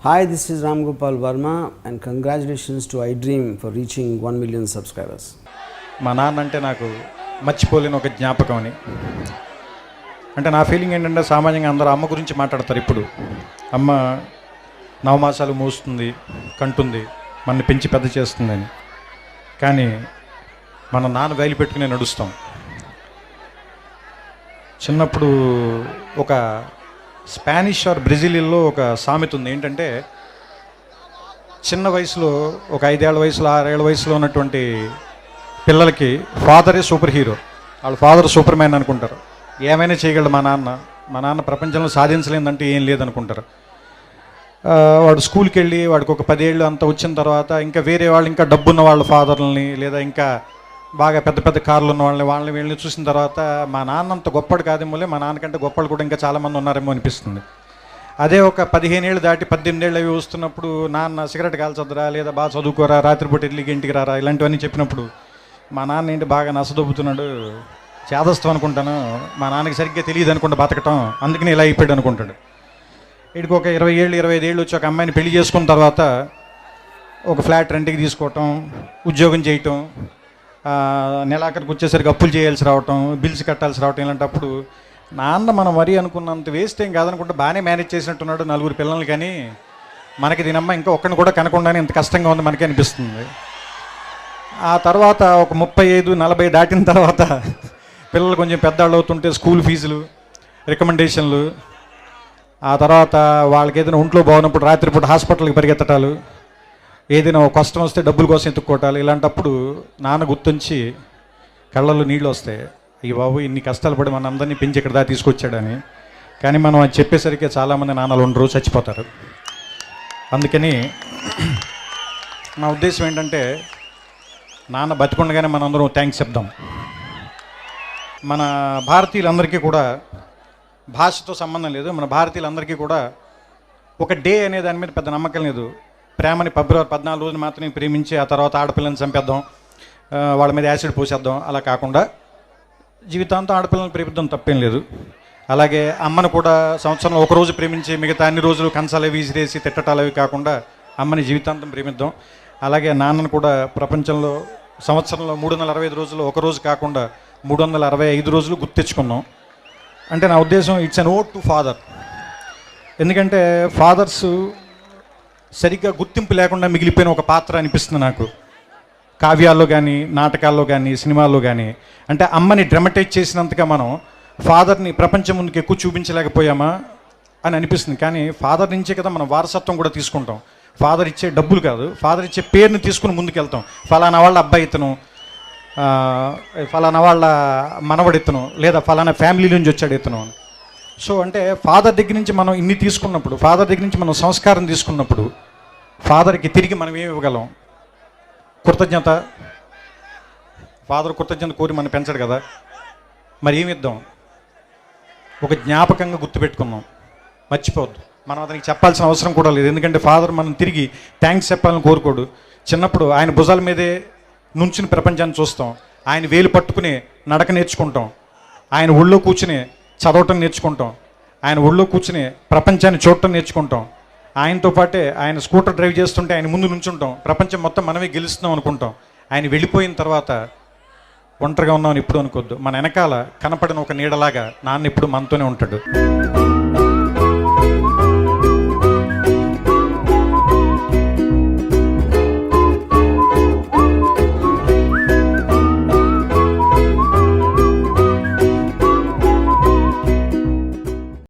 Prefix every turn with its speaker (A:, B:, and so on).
A: Hi, this is Ram Gopal Verma and congratulations to iDream for reaching 1 million subscribers.
B: మా నాన్న అంటే నాకు మర్చిపోలేని ఒక జ్ఞాపకం అని. అంటే నా ఫీలింగ్ ఏంటంటే సామాన్యంగా అందరూ అమ్మ గురించి మాట్లాడతారు. ఇప్పుడు అమ్మ 9 మాసాలు మోస్తుంది, కంటుంది, మనని పెంచి పెద్ద చేస్తుందని. కానీ మన నాన్న వేలు పెట్టుకునే నడుస్తాం. చిన్నప్పుడు ఒక స్పానిష్ ఆర్ బ్రెజిలియన్లో ఒక సామెత ఉంది. ఏంటంటే చిన్న వయసులో ఒక 5 ఏళ్ల వయసులో 6 ఏళ్ల వయసులో ఉన్నటువంటి పిల్లలకి ఫాదరే సూపర్ హీరో, వాళ్ళ ఫాదర్ సూపర్ మ్యాన్ అనుకుంటారు. ఏమైనా చేయగలడు మా నాన్న ప్రపంచంలో సాధించలేదంటే ఏం లేదనుకుంటారు. వాడు స్కూల్కి వెళ్ళి వాడికి ఒక 10 ఏళ్ళు అంతా వచ్చిన తర్వాత ఇంకా వేరే వాళ్ళు ఇంకా డబ్బున్న వాళ్ళ ఫాదర్లని లేదా ఇంకా బాగా పెద్ద పెద్ద కార్లు ఉన్న వాళ్ళని వీళ్ళని చూసిన తర్వాత మా నాన్న అంత గొప్పడు కాదేమోలే, మా నాన్నకంటే గొప్పలు కూడా ఇంకా చాలామంది ఉన్నారేమో అనిపిస్తుంది. అదే ఒక 15 ఏళ్ళు దాటి 18 ఏళ్ళు అవి వస్తున్నప్పుడు నాన్న సిగరెట్ కాల్చొద్దురా, లేదా బాగా చదువుకోరా, రాత్రిపూట ఇడ్లీకి ఇంటికి రారా, ఇలాంటివన్నీ చెప్పినప్పుడు మా నాన్న ఏంటి బాగా నసదొబ్బుతున్నాడు, చేదస్తాం అనుకుంటాను, మా నాన్నకి సరిగ్గా తెలియదు అనుకుంటా బతకటం, అందుకని ఇలా అయిపోయాడు అనుకుంటాడు. వీడికి ఒక 20 ఏళ్ళు 25 ఏళ్ళు వచ్చి ఒక అమ్మాయిని పెళ్లి చేసుకున్న తర్వాత ఒక ఫ్లాట్ రెంట్కి తీసుకోవటం, ఉద్యోగం చేయటం, నెలాఖరికి వచ్చేసరికి అప్పులు చేయాల్సి రావటం, బిల్స్ కట్టాల్సి రావటం, ఇలాంటప్పుడు నాన్న మనం మరీ అనుకున్నంత వేస్ట్ ఏం కాదనుకుంటే బాగానే మేనేజ్ చేసినట్టున్నాడు 4 పిల్లలు. కానీ మనకి దీనమ్మ ఇంకా ఒక్కడిని కూడా కనకుండానే ఇంత కష్టంగా ఉంది మనకి అనిపిస్తుంది. ఆ తర్వాత ఒక 35-40 దాటిన తర్వాత పిల్లలు కొంచెం పెద్దవాళ్ళు అవుతుంటే స్కూల్ ఫీజులు, రికమెండేషన్లు, ఆ తర్వాత వాళ్ళకి ఏదైనా ఒంట్లో బాగున్నప్పుడు రాత్రిపూట హాస్పిటల్కి పరిగెత్తటాలు, ఏదైనా కష్టం వస్తే డబ్బుల కోసం ఎత్తుక్కోవటాలు, ఇలాంటప్పుడు నాన్న గుర్తుంచి కళ్ళల్లో నీళ్ళు వస్తాయి. అయ్యి బాబు ఇన్ని కష్టాలు పడి మన అందరినీ పెంచి ఇక్కడ దాకా తీసుకొచ్చాడని. కానీ మనం అది చెప్పేసరికి చాలామంది నాన్నలు ఉండరు, చచ్చిపోతారు. అందుకని నా ఉద్దేశం ఏంటంటే నాన్న బతికుండగానే మనందరం థ్యాంక్స్ చెప్దాం. మన భారతీయులందరికీ కూడా భాషతో సంబంధం లేదు. మన భారతీయులందరికీ కూడా ఒక డే అనే దాని మీద పెద్ద నమ్మకం లేదు. ప్రేమని ఫిబ్రవరి 14 రోజున మాత్రమే ప్రేమించి ఆ తర్వాత ఆడపిల్లని చంపేద్దాం, వాళ్ళ మీద యాసిడ్ పోసేద్దాం, అలా కాకుండా జీవితాంతం ఆడపిల్లని ప్రేమిద్దాం, తప్పేం లేదు. అలాగే అమ్మను కూడా సంవత్సరంలో ఒక రోజు ప్రేమించి మిగతా అన్ని రోజులు కంచాలు విసిరేసి తిట్టటాలు అవి కాకుండా అమ్మని జీవితాంతం ప్రేమిద్దాం. అలాగే నాన్నను కూడా ప్రపంచంలో సంవత్సరంలో 365 రోజులు ఒక రోజు కాకుండా 365 రోజులు గుర్తించుకున్నాం. అంటే నా ఉద్దేశం it's an vote to father. ఎందుకంటే ఫాదర్స్ సరిగ్గా గుర్తింపు లేకుండా మిగిలిపోయిన ఒక పాత్ర అనిపిస్తుంది నాకు, కావ్యాల్లో కానీ నాటకాల్లో కానీ సినిమాల్లో కానీ. అంటే అమ్మని డ్రమటైజ్ చేసినంతగా మనం ఫాదర్ని ప్రపంచం ముందుకు ఎక్కువ చూపించలేకపోయామా అని అనిపిస్తుంది. కానీ ఫాదర్ నుంచే కదా మనం వారసత్వం కూడా తీసుకుంటాం. ఫాదర్ ఇచ్చే డబ్బులు కాదు, ఫాదర్ ఇచ్చే పేరుని తీసుకుని ముందుకు వెళ్తాం. ఫలానా వాళ్ళ అబ్బాయి ఇతను, ఫలానా వాళ్ళ మనవడు ఇతను, లేదా ఫలానా ఫ్యామిలీ నుంచి వచ్చాడు ఇతను. సో అంటే ఫాదర్ దగ్గర నుంచి మనం ఇన్ని తీసుకున్నప్పుడు, ఫాదర్ దగ్గర నుంచి మనం సంస్కారం తీసుకున్నప్పుడు ఫాదర్కి తిరిగి మనం ఏమి ఇవ్వగలం? కృతజ్ఞత. ఫాదర్ కృతజ్ఞత కోరి మనం పెంచడు కదా, మరి ఏమి ఇద్దాం? ఒక జ్ఞాపకంగా గుర్తుపెట్టుకున్నాం, మర్చిపోవద్దు. మనం అతనికి చెప్పాల్సిన అవసరం కూడా లేదు. ఎందుకంటే ఫాదర్ మనం తిరిగి థ్యాంక్స్ చెప్పాలని కోరుకోడు. చిన్నప్పుడు ఆయన భుజాల మీదే నుంచుని ప్రపంచాన్ని చూస్తాం, ఆయన వేలు పట్టుకుని నడక నేర్చుకుంటాం, ఆయన ఒళ్ళో కూర్చుని చదవటం నేర్చుకుంటాం, ఆయన ఒళ్ళో కూర్చుని ప్రపంచాన్ని చూడటం నేర్చుకుంటాం. ఆయనతో పాటే ఆయన స్కూటర్ డ్రైవ్ చేస్తుంటే ఆయన ముందు నుంచుంటాం, ప్రపంచం మొత్తం మనమే గెలుస్తున్నాం అనుకుంటాం. ఆయన వెళ్ళిపోయిన తర్వాత ఒంటరిగా ఉన్నామని ఎప్పుడు అనుకోవద్దు. మన వెనకాల కనపడిన ఒక నీడలాగా నాన్న ఎప్పుడు మనతోనే ఉంటాడు.